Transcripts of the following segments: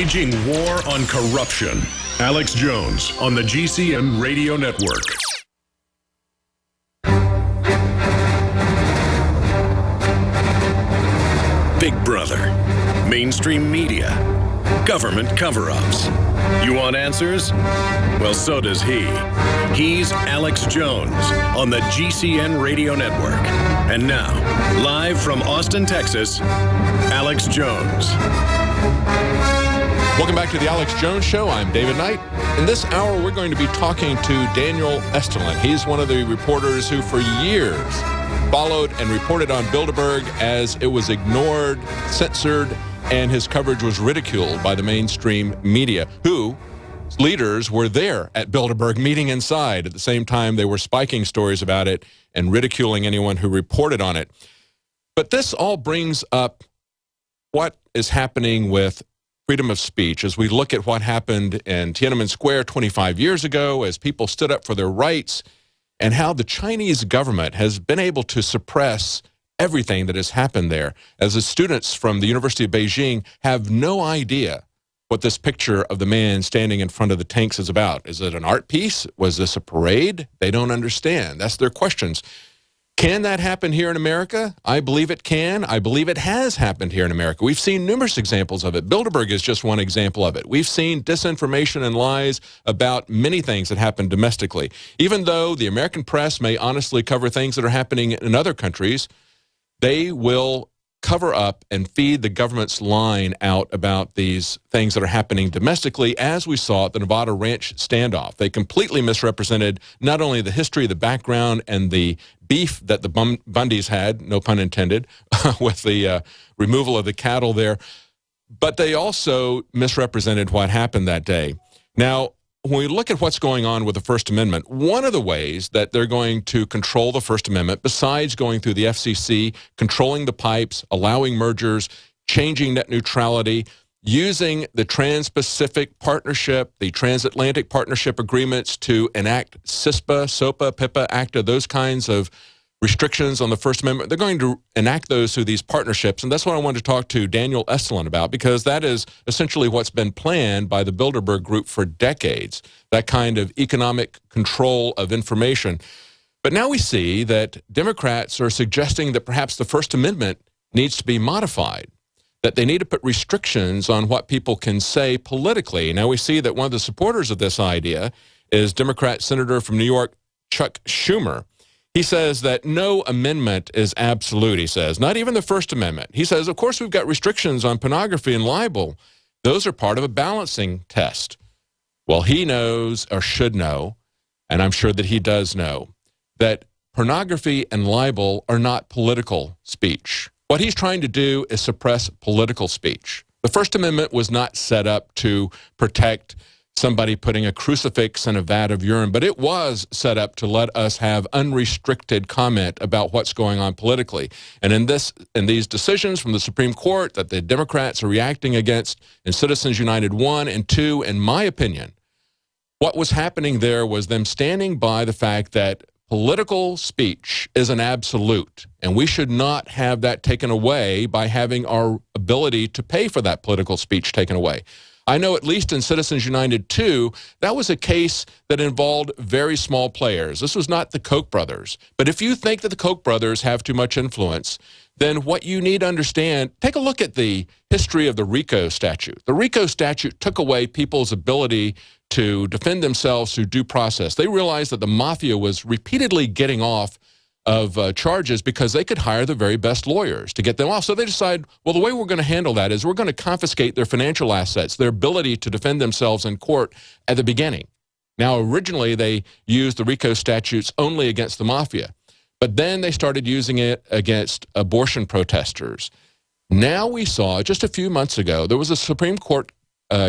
Waging war on corruption. Alex Jones on the GCN Radio Network. Big Brother, mainstream media, government cover-ups. You want answers? Well, so does he. He's Alex Jones on the GCN Radio Network. And now, live from Austin, Texas, Alex Jones. Welcome back to the Alex Jones Show. I'm David Knight. In this hour, we're going to be talking to Daniel Estulin. He's one of the reporters who, for years, followed and reported on Bilderberg as it was ignored, censored, and his coverage was ridiculed by the mainstream media, who leaders were there at Bilderberg meeting inside. At the same time, they were spiking stories about it and ridiculing anyone who reported on it. But this all brings up what is happening with freedom of speech as we look at what happened in Tiananmen Square 25 years ago as people stood up for their rights, and how the Chinese government has been able to suppress everything that has happened there, as the students from the University of Beijing have no idea what this picture of the man standing in front of the tanks is about. Is it an art piece? Was this a parade? They don't understand. That's their questions. Can that happen here in America? I believe it can. I believe it has happened here in America. We've seen numerous examples of it. Bilderberg is just one example of it. We've seen disinformation and lies about many things that happen domestically. Even though the American press may honestly cover things that are happening in other countries, they will cover up and feed the government's line out about these things that are happening domestically, as we saw at the Nevada Ranch standoff. They completely misrepresented not only the history, the background, and the beef that the Bundys had, no pun intended, with the removal of the cattle there, but they also misrepresented what happened that day. Now, when we look at what's going on with the First Amendment, one of the ways that they're going to control the First Amendment, besides going through the FCC, controlling the pipes, allowing mergers, changing net neutrality, using the Trans-Pacific Partnership, the Transatlantic Partnership Agreements to enact CISPA, SOPA, PIPA, ACTA, those kinds of restrictions on the First Amendment. They're going to enact those through these partnerships, and that's what I wanted to talk to Daniel Estulin about, because that is essentially what's been planned by the Bilderberg Group for decades, that kind of economic control of information. But now we see that Democrats are suggesting that perhaps the First Amendment needs to be modified, that they need to put restrictions on what people can say politically. Now we see that one of the supporters of this idea is Democrat Senator from New York, Chuck Schumer. He says that no amendment is absolute, he says, not even the First Amendment. He says, of course, we've got restrictions on pornography and libel. Those are part of a balancing test. Well, he knows, or should know, and I'm sure that he does know, that pornography and libel are not political speech. What he's trying to do is suppress political speech. The First Amendment was not set up to protect somebody putting a crucifix in a vat of urine, but it was set up to let us have unrestricted comment about what's going on politically. And in these decisions from the Supreme Court that the Democrats are reacting against in Citizens United 1 and 2, in my opinion, what was happening there was them standing by the fact that political speech is an absolute, and we should not have that taken away by having our ability to pay for that political speech taken away. I know at least in Citizens United 2, that was a case that involved very small players. This was not the Koch brothers. But if you think that the Koch brothers have too much influence, then what you need to understand, take a look at the history of the RICO statute. The RICO statute took away people's ability to defend themselves through due process. They realized that the mafia was repeatedly getting off of charges because they could hire the very best lawyers to get them off. So they decide, well, the way we're going to handle that is we're going to confiscate their financial assets, their ability to defend themselves in court at the beginning. Now, originally, they used the RICO statutes only against the mafia, but then they started using it against abortion protesters. Now we saw, just a few months ago, there was a Supreme Court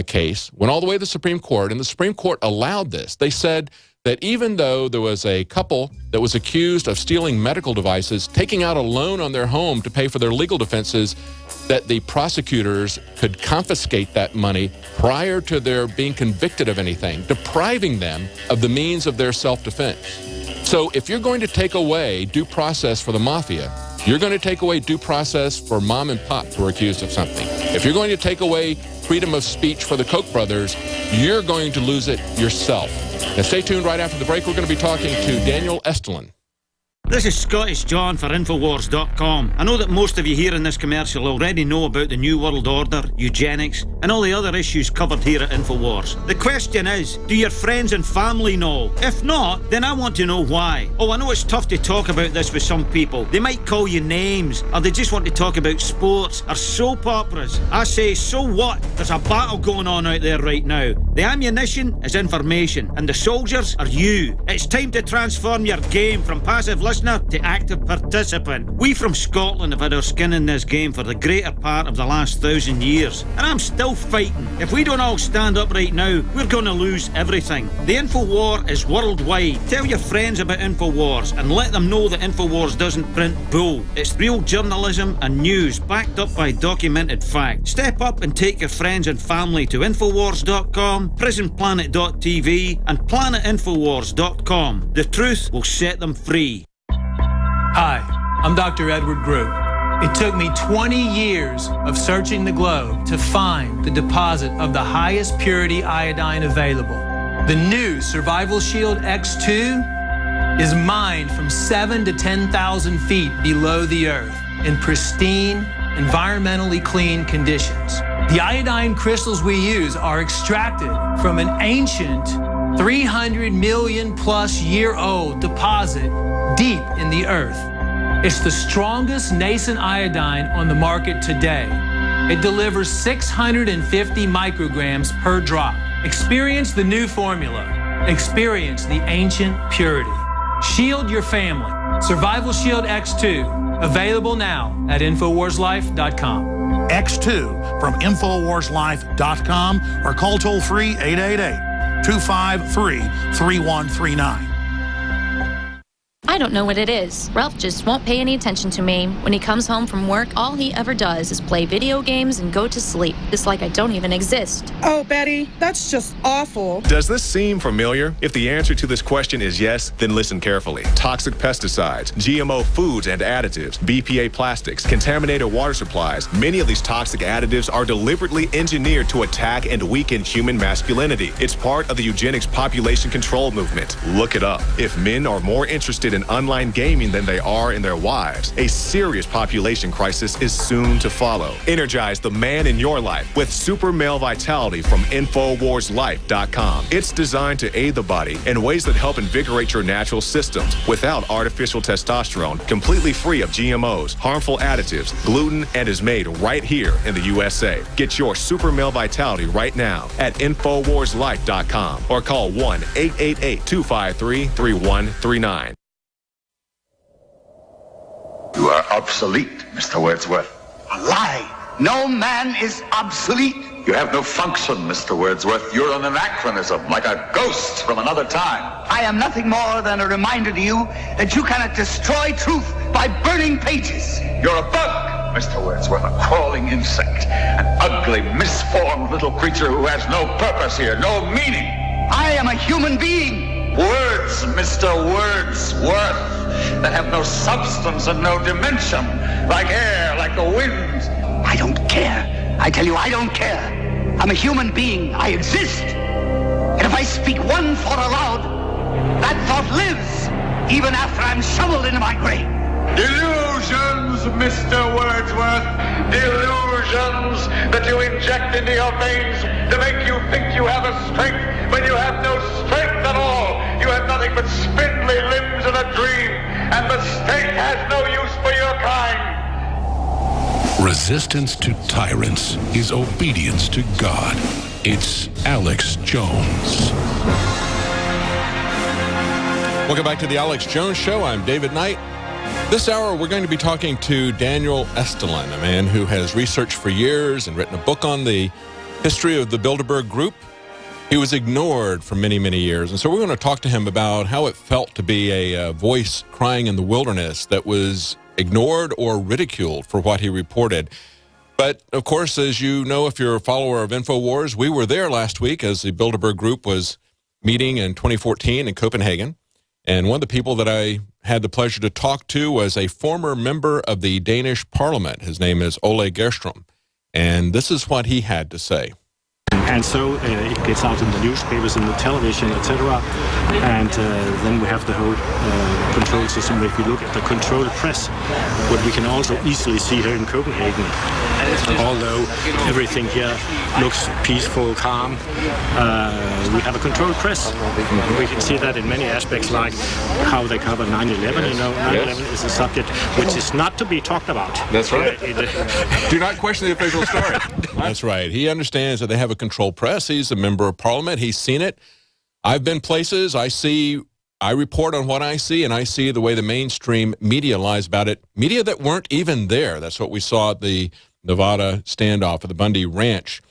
case, went all the way to the Supreme Court, and the Supreme Court allowed this. They said that even though there was a couple that was accused of stealing medical devices, taking out a loan on their home to pay for their legal defenses, that the prosecutors could confiscate that money prior to their being convicted of anything, depriving them of the means of their self-defense. So if you're going to take away due process for the mafia, you're going to take away due process for mom and pop who are accused of something. If you're going to take away freedom of speech for the Koch brothers, you're going to lose it yourself. Now stay tuned. Right after the break, we're going to be talking to Daniel Estulin. This is Scottish John for Infowars.com. I know that most of you here in this commercial already know about the New World Order, eugenics, and all the other issues covered here at Infowars. The question is, do your friends and family know? If not, then I want to know why. Oh, I know it's tough to talk about this with some people. They might call you names, or they just want to talk about sports or soap operas. I say, so what? There's a battle going on out there right now. The ammunition is information, and the soldiers are you. It's time to transform your game from passive listener to active participant. We from Scotland have had our skin in this game for the greater part of the last 1,000 years, and I'm still fighting. If we don't all stand up right now, we're going to lose everything. The Infowar is worldwide. Tell your friends about Infowars and let them know that Infowars doesn't print bull. It's real journalism and news backed up by documented fact. Step up and take your friends and family to Infowars.com, PrisonPlanet.tv and PlanetInfowars.com. The truth will set them free. Hi, I'm Dr. Edward Group. It took me 20 years of searching the globe to find the deposit of the highest purity iodine available. The new Survival Shield X2 is mined from 7,000 to 10,000 feet below the earth in pristine, environmentally clean conditions. The iodine crystals we use are extracted from an ancient 300 million plus year old deposit deep in the earth. It's the strongest nascent iodine on the market today. It delivers 650 micrograms per drop. Experience the new formula. Experience the ancient purity. Shield your family. Survival Shield X2. Available now at InfoWarsLife.com. X2 from InfoWarsLife.com or call toll free 888-253-3139. I don't know what it is. Ralph just won't pay any attention to me. When he comes home from work, all he ever does is play video games and go to sleep. It's like I don't even exist. Oh, Betty, that's just awful. Does this seem familiar? If the answer to this question is yes, then listen carefully. Toxic pesticides, GMO foods and additives, BPA plastics, contaminated water supplies. Many of these toxic additives are deliberately engineered to attack and weaken human masculinity. It's part of the eugenics population control movement. Look it up. If men are more interested in online gaming than they are in their wives, a serious population crisis is soon to follow. Energize the man in your life with Super Male Vitality from InfoWarsLife.com. It's designed to aid the body in ways that help invigorate your natural systems without artificial testosterone, completely free of GMOs, harmful additives, gluten, and is made right here in the USA. Get your Super Male Vitality right now at InfoWarsLife.com or call 1-888-253-3139. You are obsolete, Mr. Wordsworth. A lie. No man is obsolete. You have no function, Mr. Wordsworth. You're an anachronism, like a ghost from another time. I am nothing more than a reminder to you that you cannot destroy truth by burning pages. You're a bug, Mr. Wordsworth, a crawling insect, an ugly, misformed little creature who has no purpose here, no meaning. I am a human being. Words, Mr. Wordsworth, that have no substance and no dimension, like air, like the wind. I don't care. I tell you, I don't care. I'm a human being. I exist. And if I speak one thought aloud, that thought lives, even after I'm shoveled into my grave. Delusions, Mr. Wordsworth. Delusions that you inject into your veins to make you think you have a strength when you have no strength at all. You have nothing but spindly limbs and a dream, and the state has no use for your kind. Resistance to tyrants is obedience to God. It's Alex Jones. Welcome back to the Alex Jones Show. I'm David Knight. This hour, we're going to be talking to Daniel Estulin, a man who has researched for years and written a book on the history of the Bilderberg Group. He was ignored for many, many years. And so we're going to talk to him about how it felt to be a voice crying in the wilderness that was ignored or ridiculed for what he reported. But, of course, as you know, if you're a follower of InfoWars, we were there last week as the Bilderberg Group was meeting in 2014 in Copenhagen. And one of the people that I had the pleasure to talk to was a former member of the Danish parliament. His name is Ole Gerstrom. And this is what he had to say. And so it gets out in the newspapers, in the television, etc. And then we have the whole control system. If you look at the controlled press, what we can also easily see here in Copenhagen, although everything here looks peaceful, calm, we have a controlled press. We can see that in many aspects, like how they cover 9/11. You know, 9/11 is a subject which is not to be talked about. That's right. Do not question the official story. That's right. He understands that they have a controlled press. He's a member of parliament. He's seen it. I've been places. I report on what I see, and I see the way the mainstream media lies about it. Media that weren't even there. That's what we saw at the Nevada standoff at the Bundy Ranch.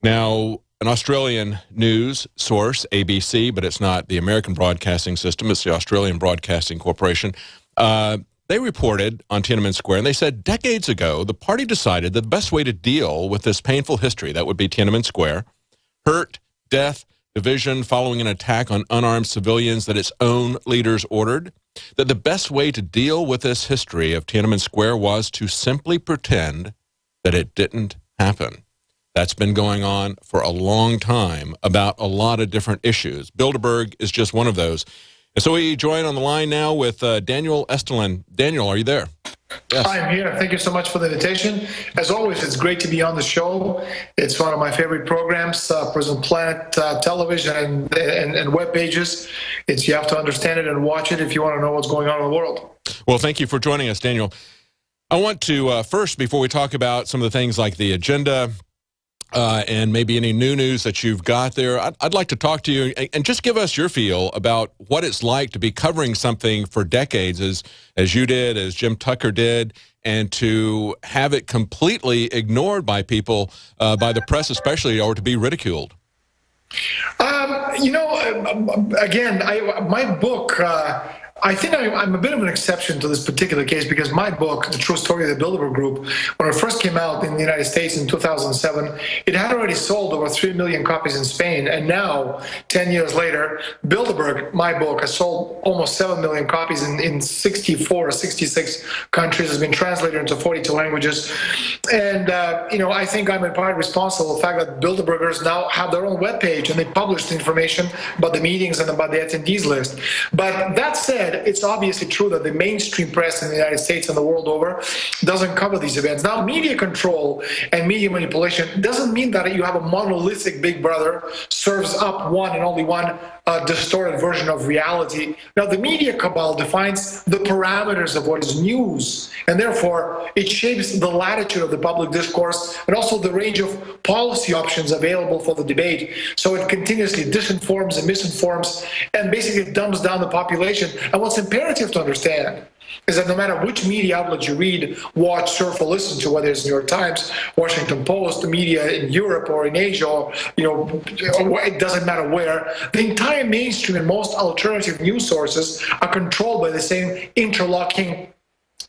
Now, an Australian news source, ABC, but it's not the American Broadcasting System, it's the Australian Broadcasting Corporation, they reported on Tiananmen Square, and they said decades ago, the party decided that the best way to deal with this painful history, that would be Tiananmen Square, hurt, death, division following an attack on unarmed civilians that its own leaders ordered, that the best way to deal with this history of Tiananmen Square was to simply pretend that it didn't happen. That's been going on for a long time about a lot of different issues. Bilderberg is just one of those. And so we join on the line now with Daniel Estulin. Daniel, are you there? Yes. I'm here. Thank you so much for the invitation. As always, it's great to be on the show. It's one of my favorite programs, Prison Planet television and web pages. You have to understand it and watch it if you want to know what's going on in the world. Well, thank you for joining us, Daniel. I want to first, before we talk about some of the things like the agenda and maybe any new news that you've got there, I'd like to talk to you and just give us your feel about what it's like to be covering something for decades as you did, as Jim Tucker did, and to have it completely ignored by people, by the press especially, or to be ridiculed. You know, again, my book, I think I'm a bit of an exception to this particular case because my book, The True Story of the Bilderberg Group, when it first came out in the United States in 2007, it had already sold over 3 million copies in Spain. And now, 10 years later, Bilderberg, my book, has sold almost 7 million copies in 64 or 66 countries, has been translated into 42 languages. And, you know, I think I'm in part responsible for the fact that Bilderbergers now have their own webpage and they publish the information about the meetings and about the attendees list. But that said, it's obviously true that the mainstream press in the United States and the world over doesn't cover these events. Now, media control and media manipulation doesn't mean that you have a monolithic big brother serves up one and only one distorted version of reality. Now, the media cabal defines the parameters of what is news, and therefore it shapes the latitude of the public discourse and also the range of policy options available for the debate. So it continuously disinforms and misinforms and basically dumbs down the population. And what's imperative to understand is that no matter which media outlet you read, watch, surf, or listen to, whether it's New York Times, Washington Post, the media in Europe or in Asia, or, you know, it doesn't matter where, the entire mainstream and most alternative news sources are controlled by the same interlocking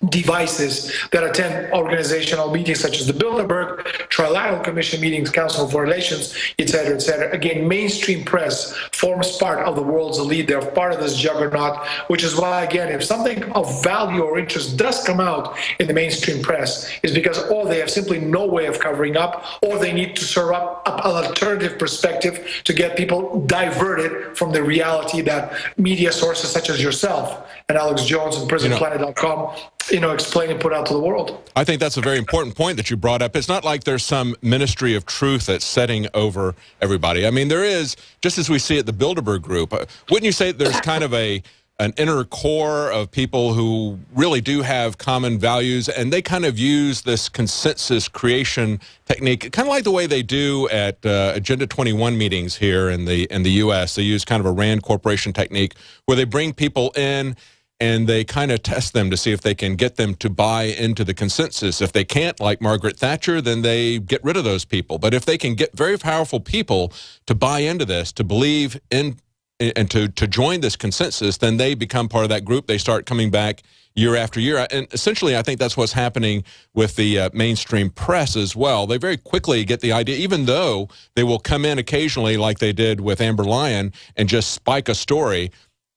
devices that attend organizational meetings such as the Bilderberg, Trilateral Commission meetings, Council of Foreign Relations, etc., etc. Again, mainstream press forms part of the world's elite. They're part of this juggernaut, which is why, again, if something of value or interest does come out in the mainstream press, is because or they have simply no way of covering up, or they need to serve up an alternative perspective to get people diverted from the reality that media sources such as yourself and Alex Jones and PrisonPlanet.com explain and put out to the world. I think that's a very important point that you brought up. It's not like there's some ministry of truth that's setting over everybody. I mean, there is, just as we see at the Bilderberg Group, wouldn't you say that there's kind of an inner core of people who really do have common values, and they kind of use this consensus creation technique, kind of like the way they do at Agenda 21 meetings here in the U.S. They use kind of a Rand Corporation technique where they bring people in and they kind of test them to see if they can get them to buy into the consensus. If they can't, like Margaret Thatcher, then they get rid of those people. But if they can get very powerful people to buy into this, to believe in, and to join this consensus, then they become part of that group. They start coming back year after year. And essentially, I think that's what's happening with the mainstream press as well. They very quickly get the idea, even though they will come in occasionally like they did with Amber Lyon and just spike a story,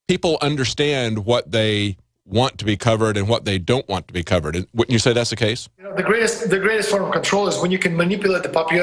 people understand what they want to be covered and what they don't want to be covered. Wouldn't you say that's the case? You know, the greatest form of control is when you can manipulate the population